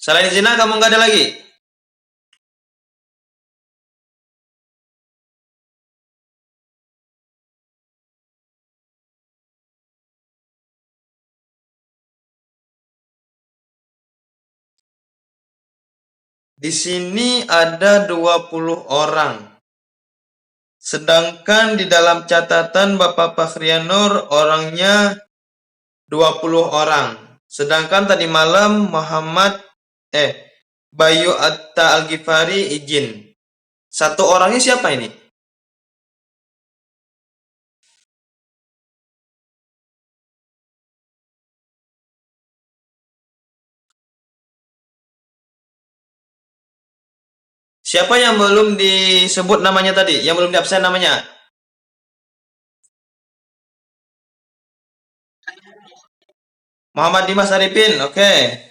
Selain zina kamu nggak ada lagi? Di sini ada 20 orang. Sedangkan di dalam catatan Bapak Fakhrianur orangnya 20 orang. Sedangkan tadi malam Bayu Atta Al-Ghifari izin. Satu orangnya siapa ini? Siapa yang belum disebut namanya tadi? Yang belum diabsen namanya? Muhammad Dimas Arifin, oke.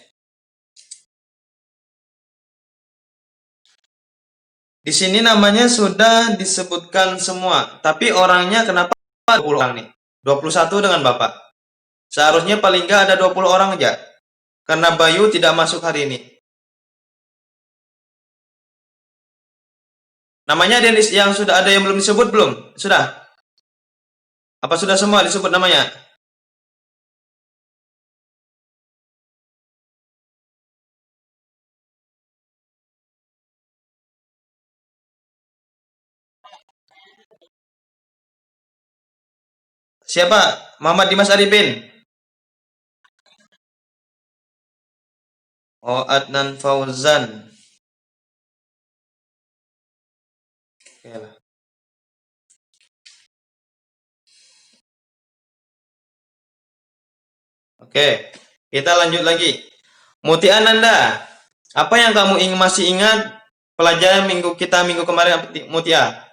Di sini namanya sudah disebutkan semua, tapi orangnya kenapa 20 orang nih? 21 dengan Bapak. Seharusnya paling nggak ada 20 orang aja. Karena Bayu tidak masuk hari ini. Namanya ada yang sudah ada yang belum disebut belum? Sudah? Apa sudah semua disebut namanya? Siapa? Muhammad Dimas Arifin. Oh, Adnan Fauzan. Oke lah. Oke, kita lanjut lagi. Muti Ananda, apa yang kamu masih ingat pelajaran minggu kemarin, Mutia?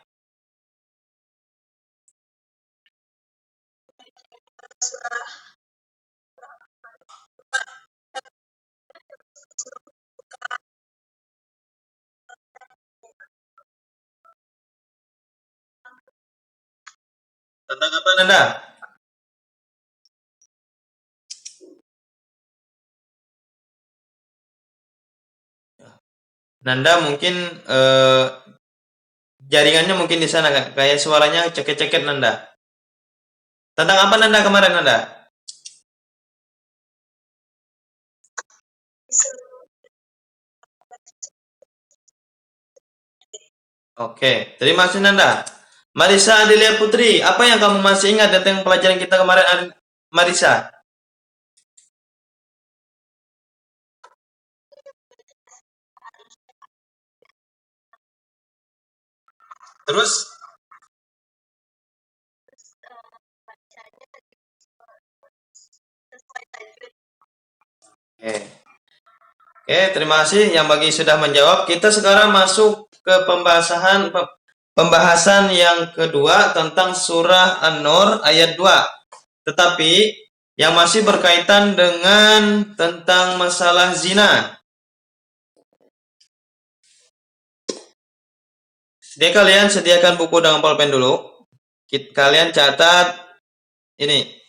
Tentang apa, Nanda? Nanda mungkin jaringannya mungkin di sana kayak suaranya ceket-ceket Nanda. Tentang apa Nanda kemarin Nanda? Oke, terima kasih Nanda. Marisa Adelia Putri, apa yang kamu masih ingat tentang pelajaran kita kemarin, Marisa? Terus? Oke. Oke, terima kasih yang bagi sudah menjawab. Kita sekarang masuk ke pembahasan yang kedua tentang surah An-Nur ayat 2. Tetapi yang masih berkaitan dengan tentang masalah zina. Kalian sediakan buku dengan pulpen dulu. Kalian catat ini.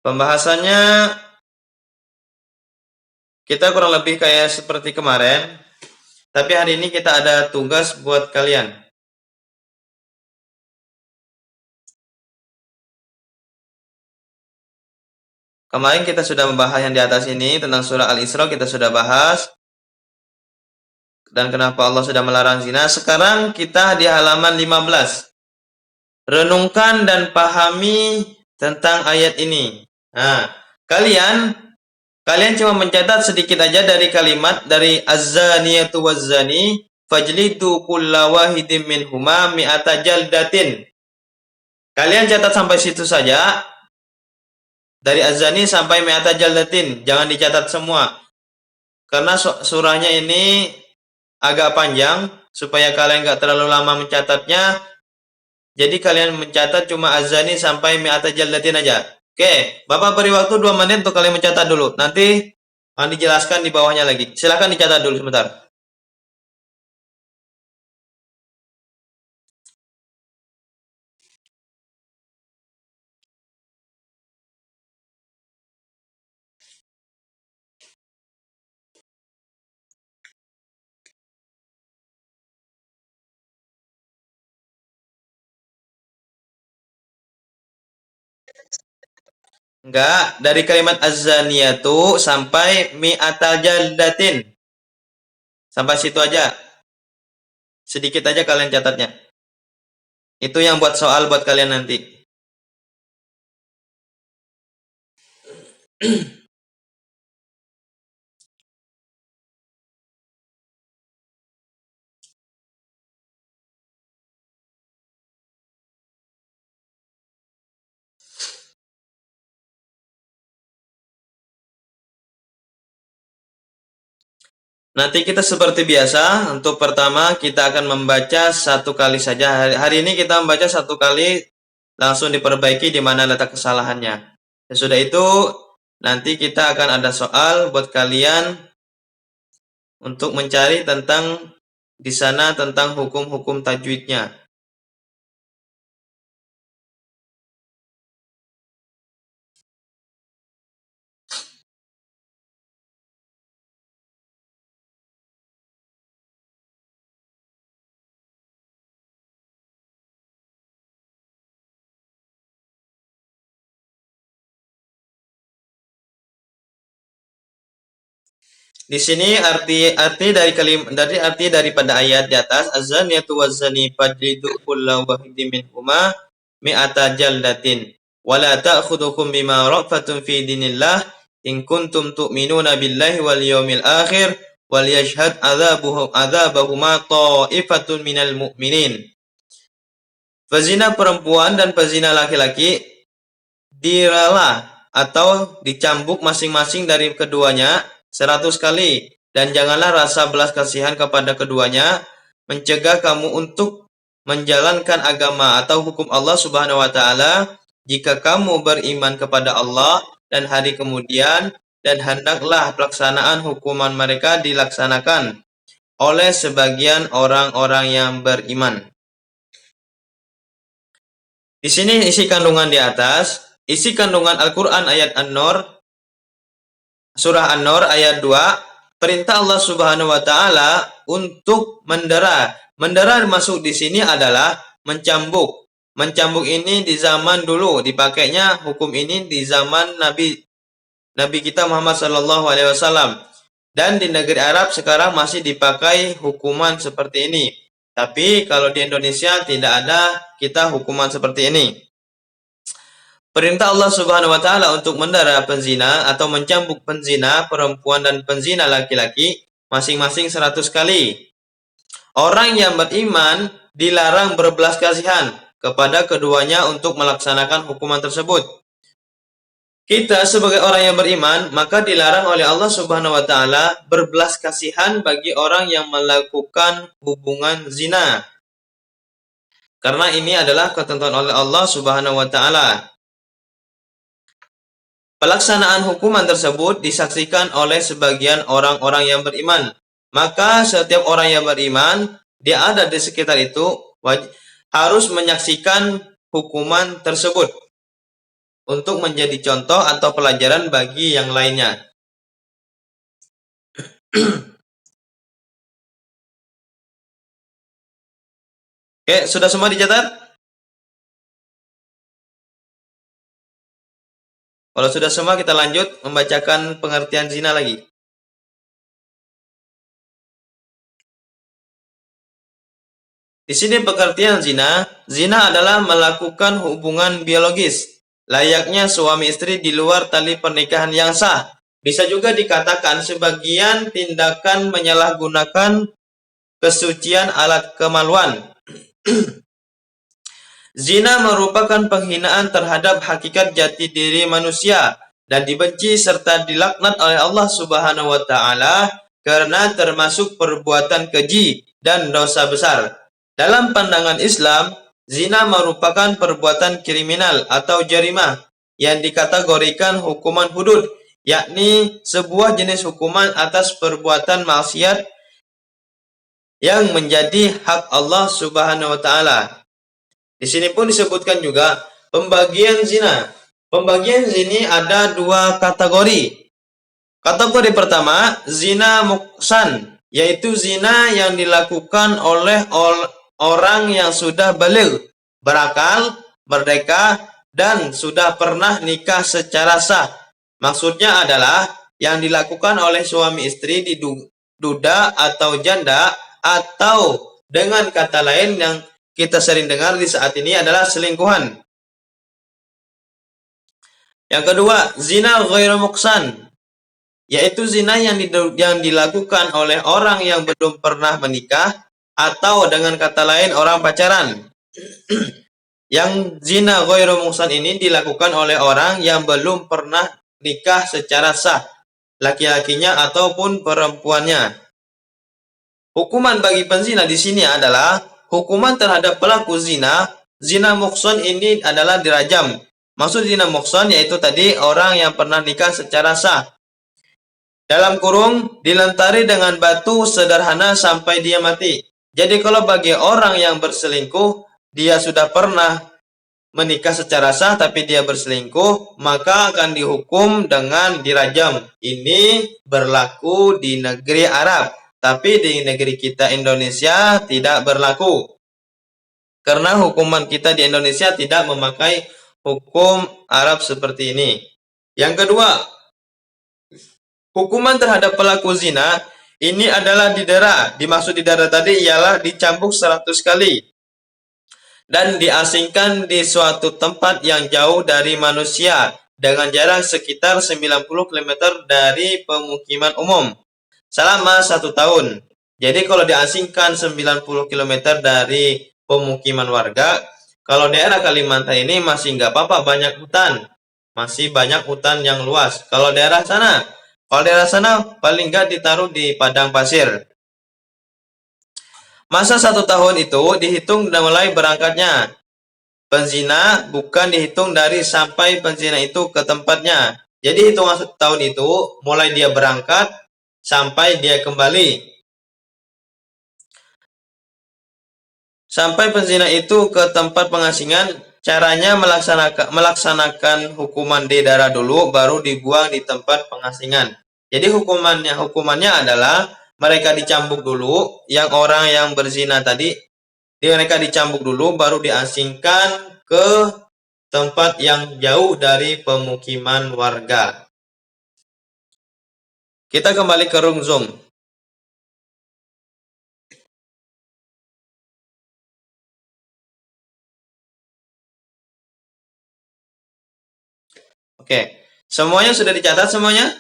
Pembahasannya kita kurang lebih kayak seperti kemarin. Tapi hari ini kita ada tugas buat kalian. Kemarin kita sudah membahas yang di atas ini tentang surah Al-Isra, kita sudah bahas. Dan kenapa Allah sudah melarang zina. Sekarang kita di halaman 15. Renungkan dan pahami tentang ayat ini. Nah, kalian cuma mencatat sedikit aja dari kalimat dari az-zaniyatu waz-zani fajlidu kulla wahidin minhuma mi'ata jaldatin. Kalian catat sampai situ saja. Dari az-zani sampai mi'ata jaldatin, jangan dicatat semua. Karena surahnya ini agak panjang supaya kalian nggak terlalu lama mencatatnya. Jadi kalian mencatat cuma az-zani sampai mi'ata jaldatin aja. Oke, Bapak beri waktu 2 menit untuk kalian mencatat dulu. Nanti Dijelaskan di bawahnya lagi. Silakan dicatat dulu sebentar. Enggak, dari kalimat az-zaniyatu sampai mi'ata jaldatin. Sampai situ aja. Sedikit aja kalian catatnya. Itu yang buat soal buat kalian nanti. Nanti kita seperti biasa, untuk pertama kita akan membaca satu kali saja. Hari ini kita membaca satu kali, langsung diperbaiki di mana letak kesalahannya. Sesudah itu, nanti kita akan ada soal buat kalian untuk mencari tentang di sana tentang hukum-hukum tajwidnya. Di sini arti daripada ayat di atas, az-zaniyatu waz-zani fajlidu kulla wahidin minhuma mi'ata jaldatin wa la ta'khudhukum bima ra'fatun fi dinillah in kuntum tu'minuna billahi wal yawmil akhir wal yashhad adzabahuma ta'ifatun minal mu'minin. Pezina perempuan dan pezina laki-laki dirala atau dicambuk masing-masing dari keduanya 100 kali, dan janganlah rasa belas kasihan kepada keduanya mencegah kamu untuk menjalankan agama atau hukum Allah Subhanahu wa taala jika kamu beriman kepada Allah dan hari kemudian, dan hendaklah pelaksanaan hukuman mereka dilaksanakan oleh sebagian orang-orang yang beriman. Di sini isi kandungan di atas, isi kandungan Al-Qur'an ayat An-Nur, Surah An-Nur ayat 2, perintah Allah Subhanahu wa taala untuk mendera. Mendera masuk di sini adalah mencambuk. Mencambuk ini di zaman dulu dipakainya hukum ini di zaman Nabi kita Muhammad sallallahu alaihi wasallam. Dan di negeri Arab sekarang masih dipakai hukuman seperti ini. Tapi kalau di Indonesia tidak ada kita hukuman seperti ini. Perintah Allah Subhanahu wa taala untuk mendera penzina atau mencambuk penzina perempuan dan penzina laki-laki masing-masing 100 kali. Orang yang beriman dilarang berbelas kasihan kepada keduanya untuk melaksanakan hukuman tersebut. Kita sebagai orang yang beriman, maka dilarang oleh Allah Subhanahu wa taala berbelas kasihan bagi orang yang melakukan hubungan zina. Karena ini adalah ketentuan oleh Allah Subhanahu wa taala. Pelaksanaan hukuman tersebut disaksikan oleh sebagian orang-orang yang beriman. Maka setiap orang yang beriman, dia ada di sekitar itu, harus menyaksikan hukuman tersebut untuk menjadi contoh atau pelajaran bagi yang lainnya. Oke, sudah semua dicatat? Kalau sudah semua, kita lanjut membacakan pengertian zina lagi. Di sini pengertian zina, zina adalah melakukan hubungan biologis, layaknya suami istri di luar tali pernikahan yang sah. Bisa juga dikatakan sebagian tindakan menyalahgunakan kesucian alat kemaluan. Zina merupakan penghinaan terhadap hakikat jati diri manusia dan dibenci serta dilaknat oleh Allah Subhanahu wa taala karena termasuk perbuatan keji dan dosa besar. Dalam pandangan Islam, zina merupakan perbuatan kriminal atau jarimah yang dikategorikan hukuman hudud yakni sebuah jenis hukuman atas perbuatan maksiat yang menjadi hak Allah Subhanahu wa taala. Di sini pun disebutkan juga pembagian zina. Pembagian zina ada dua kategori. Kategori pertama, zina muksan, yaitu zina yang dilakukan oleh orang yang sudah baligh, berakal, merdeka, dan sudah pernah nikah secara sah. Maksudnya adalah yang dilakukan oleh suami istri di duda atau janda, atau dengan kata lain yang kita sering dengar di saat ini adalah selingkuhan. Yang kedua, zina ghairu muksan, yaitu zina yang dilakukan oleh orang yang belum pernah menikah, atau dengan kata lain orang pacaran. Yang zina ghairu muksan ini dilakukan oleh orang yang belum pernah nikah secara sah, laki-lakinya ataupun perempuannya. Hukuman bagi penzina di sini adalah hukuman terhadap pelaku zina. Zina muksan ini adalah dirajam. Maksud zina muksan yaitu tadi orang yang pernah nikah secara sah. Dalam kurung, dilentari dengan batu sederhana sampai dia mati. Jadi kalau bagi orang yang berselingkuh, dia sudah pernah menikah secara sah tapi dia berselingkuh, maka akan dihukum dengan dirajam. Ini berlaku di negeri Arab, tapi di negeri kita Indonesia tidak berlaku. Karena hukuman kita di Indonesia tidak memakai hukum Arab seperti ini. Yang kedua, hukuman terhadap pelaku zina ini adalah didera. Dimaksud didera tadi ialah dicambuk 100 kali dan diasingkan di suatu tempat yang jauh dari manusia dengan jarak sekitar 90 km dari pemukiman umum selama 1 tahun. Jadi kalau diasingkan 90 km dari pemukiman warga, kalau daerah Kalimantan ini masih nggak apa-apa, banyak hutan. Masih banyak hutan yang luas. Kalau daerah sana paling nggak ditaruh di padang pasir. Masa 1 tahun itu dihitung dari mulai berangkatnya. Penzina bukan dihitung dari sampai penzina itu ke tempatnya. Jadi hitungan 1 tahun itu mulai dia berangkat sampai dia kembali. Sampai penzina itu ke tempat pengasingan, caranya melaksanakan hukuman di daerah dulu, baru dibuang di tempat pengasingan. Jadi hukumannya adalah mereka dicambuk dulu, yang orang yang berzina tadi, mereka dicambuk dulu, baru diasingkan ke tempat yang jauh dari pemukiman warga. Kita kembali ke room Zoom. Oke, semuanya sudah dicatat semuanya?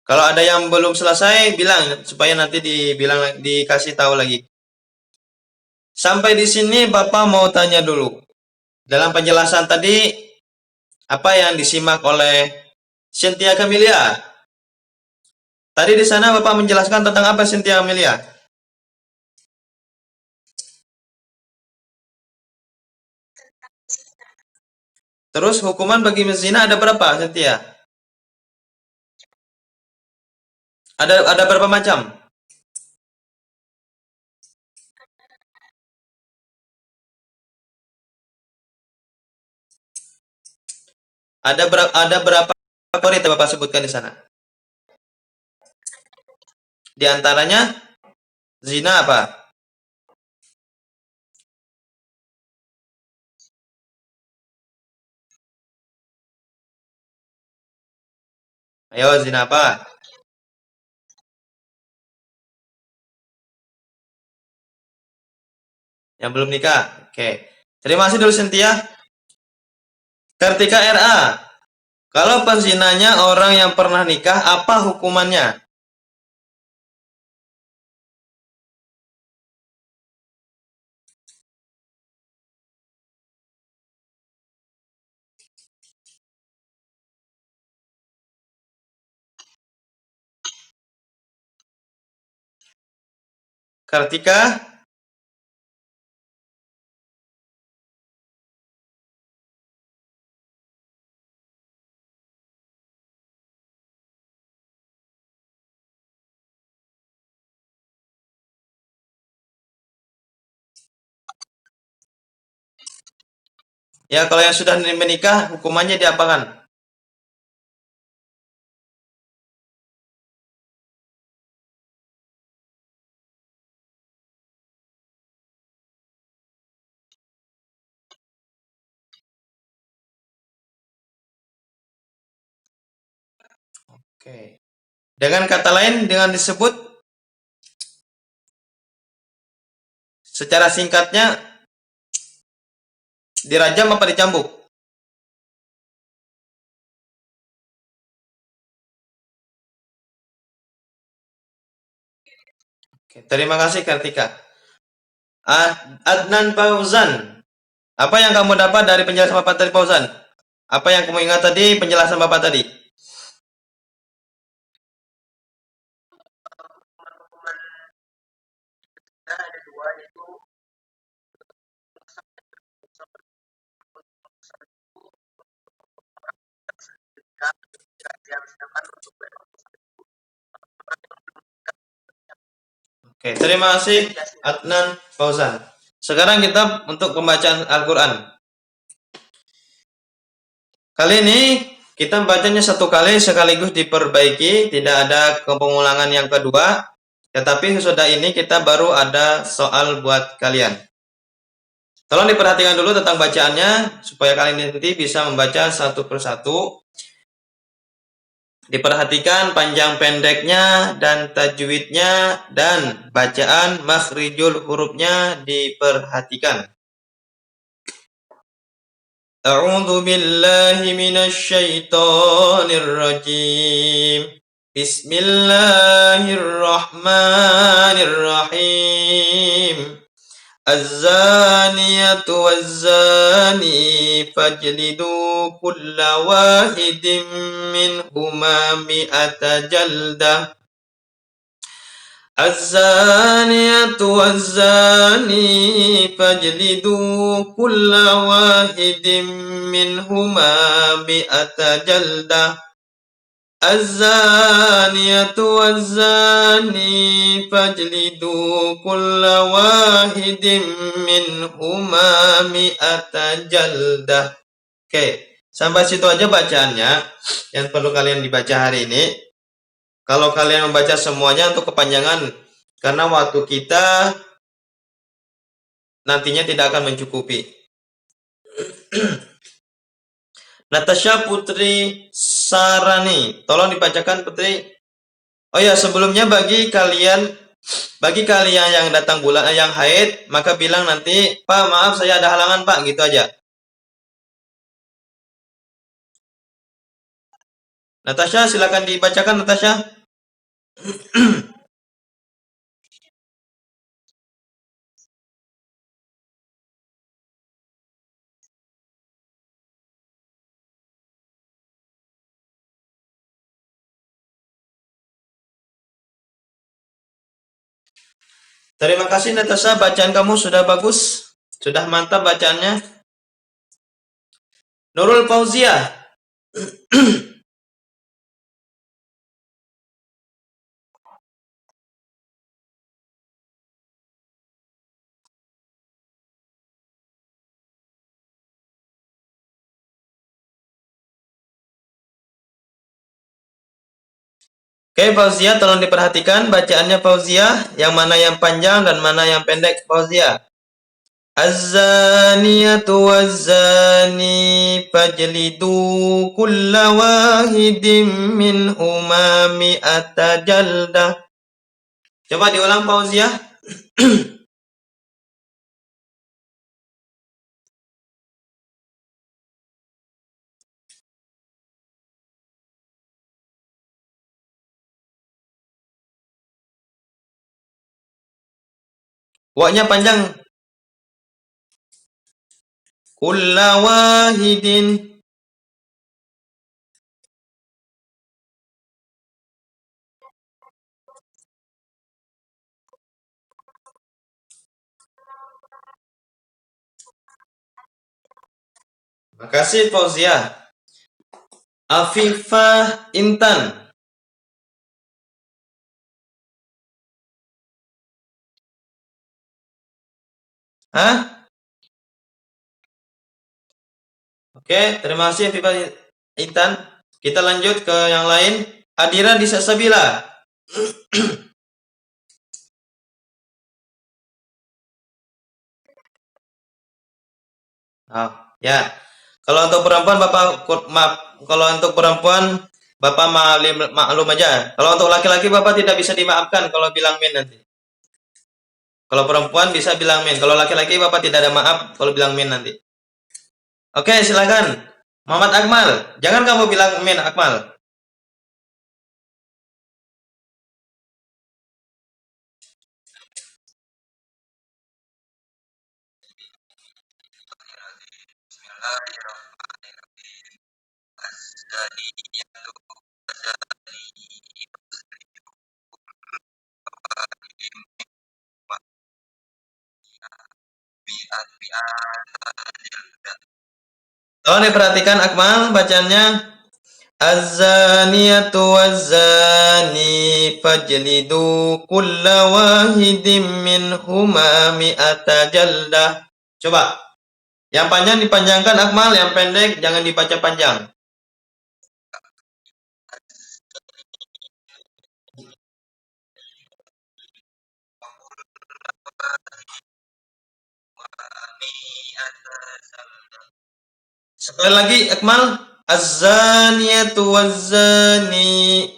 Kalau ada yang belum selesai, bilang supaya nanti dikasih tahu lagi. Sampai di sini Bapak mau tanya dulu. Dalam penjelasan tadi, apa yang disimak oleh Cynthia Camelia? Tadi di sana Bapak menjelaskan tentang apa, Cynthia Camelia? Terus hukuman bagi menzina ada berapa, Cynthia? Ada berapa macam? Ada berapa kategori yang Bapak sebutkan di sana? Di antaranya zina apa? Ayo, zina apa? Yang belum nikah. Oke. Terima kasih dulu Cynthia. Kartika RA. Kalau penzinanya orang yang pernah nikah, apa hukumannya? Kartika? Ya, kalau yang sudah menikah hukumannya diapakan? Oke. Dengan kata lain, dengan disebut secara singkatnya dirajam apa dicambuk? Oke, terima kasih Kartika. Adnan Fauzan, apa yang kamu dapat dari penjelasan Bapak tadi Fauzan? Apa yang kamu ingat tadi penjelasan Bapak tadi? Oke, terima kasih Adnan Fauzan. Sekarang kita untuk pembacaan Al-Quran. Kali ini kita bacanya satu kali sekaligus diperbaiki, tidak ada pengulangan yang kedua. Tetapi sesudah ini kita baru ada soal buat kalian. Tolong diperhatikan dulu tentang bacaannya supaya kalian nanti bisa membaca satu persatu. Diperhatikan panjang pendeknya dan tajwidnya dan bacaan makhrijul hurufnya diperhatikan. A'udzu billahi minasy syaithanir rajim. Bismillahirrahmanirrahim. Az-zaniyatu waz-zani fajlidu kulla wahidin minhuma mi'ata jaldah. Az-zaniyatu waz-zani fajlidu kulla wahidin minhuma mi'ata jaldah. Az-zaniyatu waz-zani fajlidu kulla wahidin minhuma mi'ata jaldah. Oke, sampai situ aja bacaannya yang perlu kalian dibaca hari ini. Kalau kalian membaca semuanya untuk kepanjangan, karena waktu kita nantinya tidak akan mencukupi. Natasha Putri Sarani, tolong dibacakan Putri. Oh ya, sebelumnya bagi kalian yang datang bulan yang haid, maka bilang nanti, Pak, maaf saya ada halangan Pak, gitu aja. Natasha, silakan dibacakan Natasha. Terima kasih Natasha, bacaan kamu sudah bagus, sudah mantap bacaannya. Nurul Fauzia. Oke, Fauzia, tolong diperhatikan bacaannya Fauzia, yang mana yang panjang dan mana yang pendek Fauzia. Az-zaniyatu waz-zani fajlidu kulla wahidin minhuma mi'ata jaldah. Coba diulang Fauzia. Wa-nya panjang. Kulla wahidin. Makasih Fauzia. Afifah Intan. Hah? Oke, terima kasih Viva Intan. Kita lanjut ke yang lain. Hadiran di Salsabila. Ya. Kalau untuk perempuan Bapak maaf, kalau untuk perempuan Bapak maklum aja. Kalau untuk laki-laki Bapak tidak bisa dimaafkan kalau bilang min nanti. Kalau perempuan bisa bilang min. Kalau laki-laki Bapak tidak ada maaf kalau bilang min nanti. Oke, silakan. Muhammad Akmal. Jangan kamu bilang min, Akmal. Tolong diperhatikan Akmal bacanya. Az-zaniyatu waz-zani fajlidu kulla wahidin minhuma mi'ata jaldah. Coba. Yang panjang dipanjangkan Akmal, yang pendek jangan dibaca panjang. Sekali lagi Akmal. Az-zaniyatu waz-zani